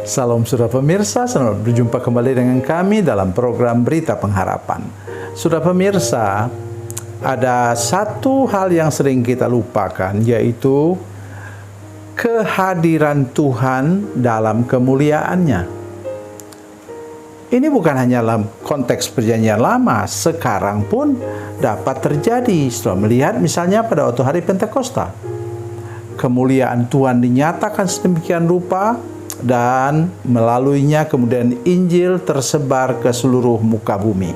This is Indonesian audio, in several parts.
Salam saudara pemirsa, selamat berjumpa kembali dengan kami dalam program Berita Pengharapan. Saudara pemirsa, ada satu hal yang sering kita lupakan, yaitu kehadiran Tuhan dalam kemuliaannya. Ini bukan hanya dalam konteks perjanjian lama, sekarang pun dapat terjadi setelah melihat misalnya pada waktu hari Pentakosta. Kemuliaan Tuhan dinyatakan sedemikian rupa dan melaluinya kemudian Injil tersebar ke seluruh muka bumi.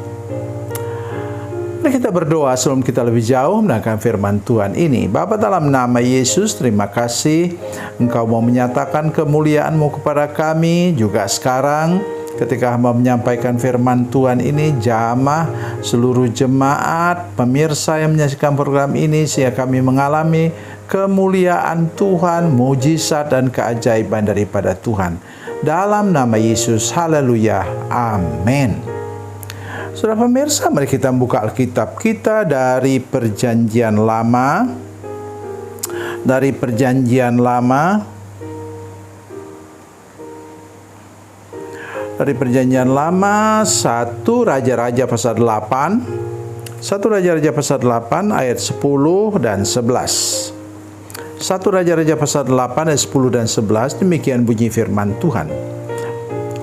Mari kita berdoa sebelum kita lebih jauh mendengarkan firman Tuhan ini. Bapa, dalam nama Yesus, terima kasih Engkau mau menyatakan kemuliaan-Mu kepada kami juga sekarang. Ketika hamba menyampaikan firman Tuhan ini, jamah seluruh jemaat, pemirsa yang menyaksikan program ini, sehingga kami mengalami kemuliaan Tuhan, mujizat dan keajaiban daripada Tuhan. Dalam nama Yesus, haleluya, amin. Saudara pemirsa, mari kita membuka Alkitab kita dari Perjanjian Lama. Dari Perjanjian Lama. Dari Perjanjian Lama, 1 Raja-Raja pasal 8. 1 Raja-Raja pasal 8 ayat 10 dan 11. 1 Raja-Raja pasal 8 ayat 10 dan 11, demikian bunyi firman Tuhan.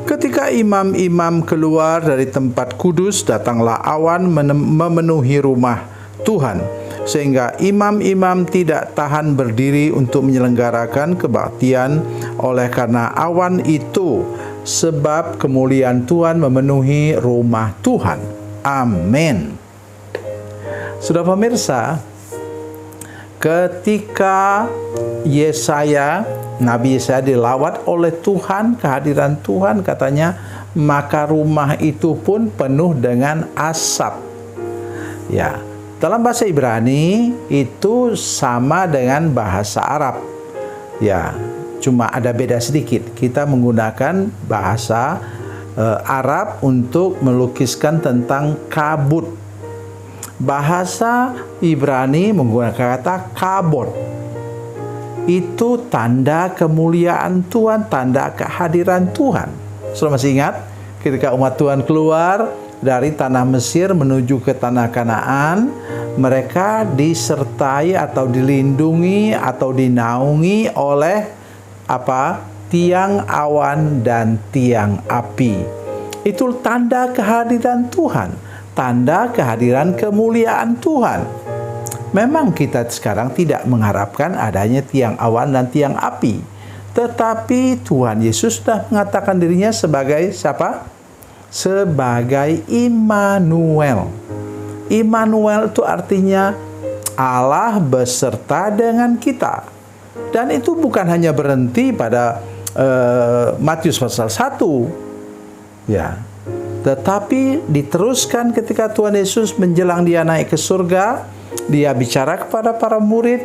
Ketika imam-imam keluar dari tempat kudus, datanglah awan memenuhi rumah Tuhan, sehingga imam-imam tidak tahan berdiri untuk menyelenggarakan kebaktian oleh karena awan itu, sebab kemuliaan Tuhan memenuhi rumah Tuhan. Amin. Sudah pemirsa, ketika Nabi Yesaya dilawat oleh Tuhan, kehadiran Tuhan, katanya, maka rumah itu pun penuh dengan asap. Ya, dalam bahasa Ibrani itu sama dengan bahasa Arab. Ya, cuma ada beda sedikit. Kita menggunakan bahasa Arab untuk melukiskan tentang kabut. Bahasa Ibrani menggunakan kata kabot. Itu tanda kemuliaan Tuhan, tanda kehadiran Tuhan. Sudah masih ingat ketika umat Tuhan keluar dari tanah Mesir menuju ke tanah Kanaan, mereka disertai atau dilindungi atau dinaungi oleh tiang awan dan tiang api. Itu tanda kehadiran Tuhan, tanda kehadiran kemuliaan Tuhan. Memang kita sekarang tidak mengharapkan adanya tiang awan dan tiang api, tetapi Tuhan Yesus sudah mengatakan dirinya sebagai siapa? Sebagai Immanuel. Immanuel itu artinya Allah beserta dengan kita. Dan itu bukan hanya berhenti pada Matius pasal 1. Ya. Tetapi diteruskan ketika Tuhan Yesus menjelang dia naik ke surga, dia bicara kepada para murid,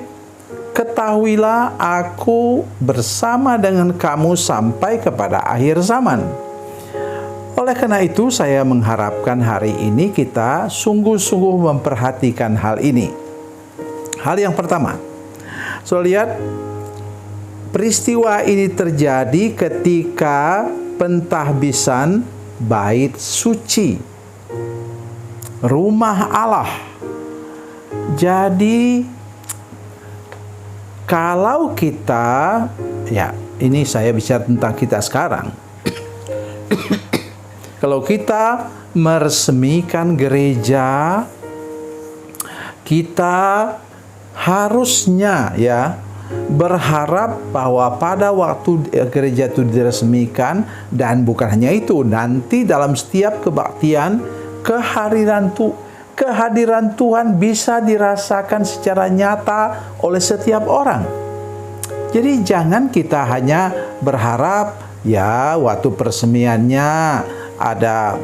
"Ketahuilah aku bersama dengan kamu sampai kepada akhir zaman." Oleh karena itu, saya mengharapkan hari ini kita sungguh-sungguh memperhatikan hal ini. Hal yang pertama, lihat, peristiwa ini terjadi ketika pentahbisan bait suci, rumah Allah. Jadi kalau kita, ini saya bicara tentang kita sekarang. Kalau kita meresmikan gereja, kita harusnya berharap bahwa pada waktu gereja itu diresmikan, dan bukan hanya itu, nanti dalam setiap kebaktian kehadiran Tuhan bisa dirasakan secara nyata oleh setiap orang. Jadi jangan kita hanya berharap waktu peresmiannya ada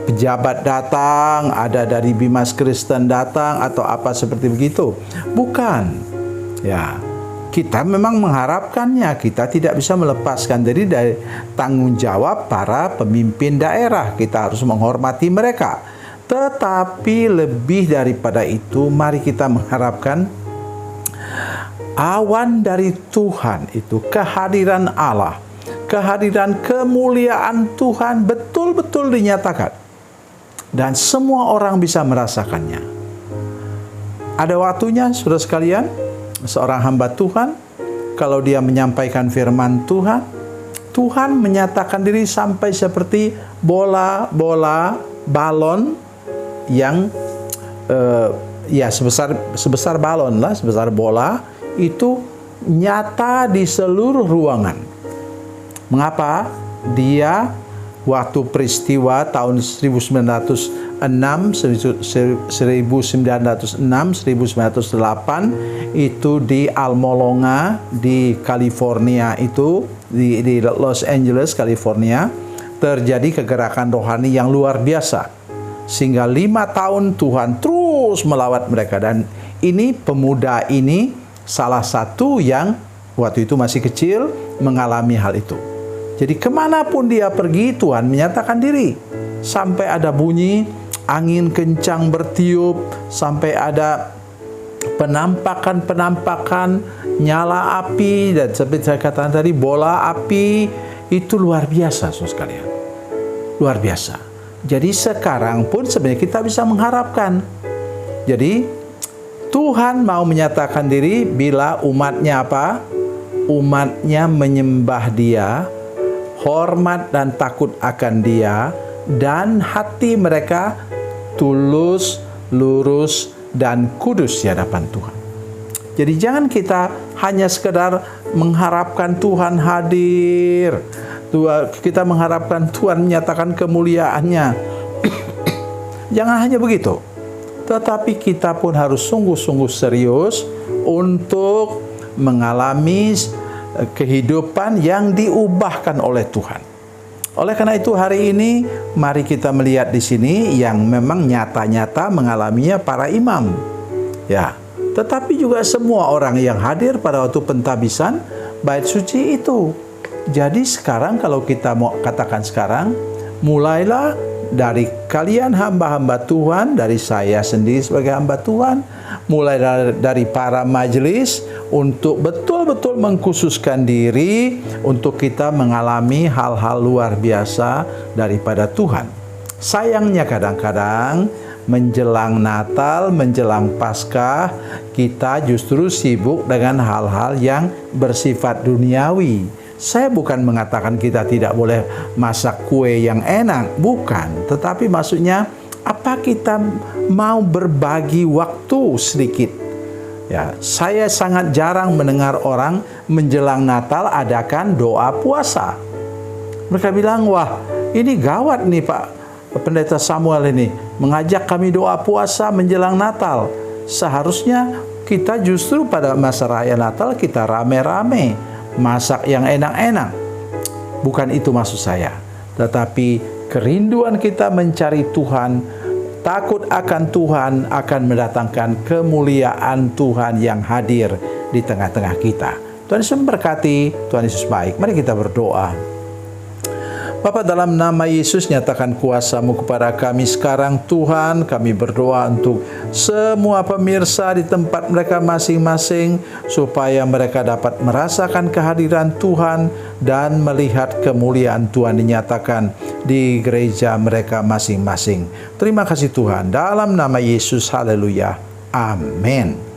pejabat datang, ada dari Bimas Kristen datang atau apa seperti begitu. Bukan. Kita memang mengharapkannya, kita tidak bisa melepaskan diri dari tanggung jawab para pemimpin daerah. Kita harus menghormati mereka. Tetapi lebih daripada itu, mari kita mengharapkan awan dari Tuhan itu, kehadiran Allah, kehadiran kemuliaan Tuhan betul-betul dinyatakan. Dan semua orang bisa merasakannya. Ada waktunya, saudara sekalian, seorang hamba Tuhan, kalau dia menyampaikan firman Tuhan, Tuhan menyatakan diri sampai seperti bola-bola balon yang sebesar balon lah, sebesar bola, itu nyata di seluruh ruangan. Mengapa? Dia waktu peristiwa tahun 1906, 1908 itu di Almolonga di California, itu di Los Angeles, California, terjadi kegerakan rohani yang luar biasa. Sehingga 5 tahun Tuhan terus melawat mereka. Dan ini pemuda ini salah satu yang waktu itu masih kecil mengalami hal itu. Jadi kemanapun dia pergi, Tuhan menyatakan diri. Sampai ada bunyi angin kencang bertiup, sampai ada penampakan nyala api, dan seperti saya katakan tadi, bola api. Itu luar biasa, saudara sekalian. Luar biasa. Jadi sekarang pun sebenarnya kita bisa mengharapkan. Jadi Tuhan mau menyatakan diri bila umatnya apa? Umatnya menyembah Dia, hormat dan takut akan Dia, dan hati mereka tulus, lurus, dan kudus di hadapan Tuhan. Jadi jangan kita hanya sekedar mengharapkan Tuhan hadir. Kita mengharapkan Tuhan menyatakan kemuliaannya. Jangan hanya begitu. Tetapi kita pun harus sungguh-sungguh serius untuk mengalami kehidupan yang diubahkan oleh Tuhan. Oleh karena itu hari ini mari kita melihat di sini yang memang nyata-nyata mengalaminya para imam. Ya, tetapi juga semua orang yang hadir pada waktu pentabisan bait suci itu. Jadi sekarang kalau kita mau katakan sekarang, mulailah dari kalian hamba-hamba Tuhan, dari saya sendiri sebagai hamba Tuhan, mulai dari para majelis untuk betul-betul mengkhususkan diri untuk kita mengalami hal-hal luar biasa daripada Tuhan. Sayangnya kadang-kadang menjelang Natal, menjelang Paskah, kita justru sibuk dengan hal-hal yang bersifat duniawi. Saya bukan mengatakan kita tidak boleh masak kue yang enak, bukan. Tetapi maksudnya, apa kita mau berbagi waktu sedikit? Ya, saya sangat jarang mendengar orang menjelang Natal adakan doa puasa. Mereka bilang, wah ini gawat nih Pak Pendeta Samuel ini, mengajak kami doa puasa menjelang Natal. Seharusnya kita justru pada masa raya Natal kita rame-rame. Masak yang enak-enak. Bukan itu maksud saya. Tetapi kerinduan kita mencari Tuhan, takut akan Tuhan akan mendatangkan kemuliaan Tuhan yang hadir di tengah-tengah kita. Tuhan Yesus memberkati, Tuhan Yesus baik. Mari kita berdoa. Bapa, dalam nama Yesus nyatakan kuasa-Mu kepada kami sekarang Tuhan. Kami berdoa untuk semua pemirsa di tempat mereka masing-masing, supaya mereka dapat merasakan kehadiran Tuhan dan melihat kemuliaan Tuhan dinyatakan di gereja mereka masing-masing. Terima kasih Tuhan, dalam nama Yesus, haleluya, amin.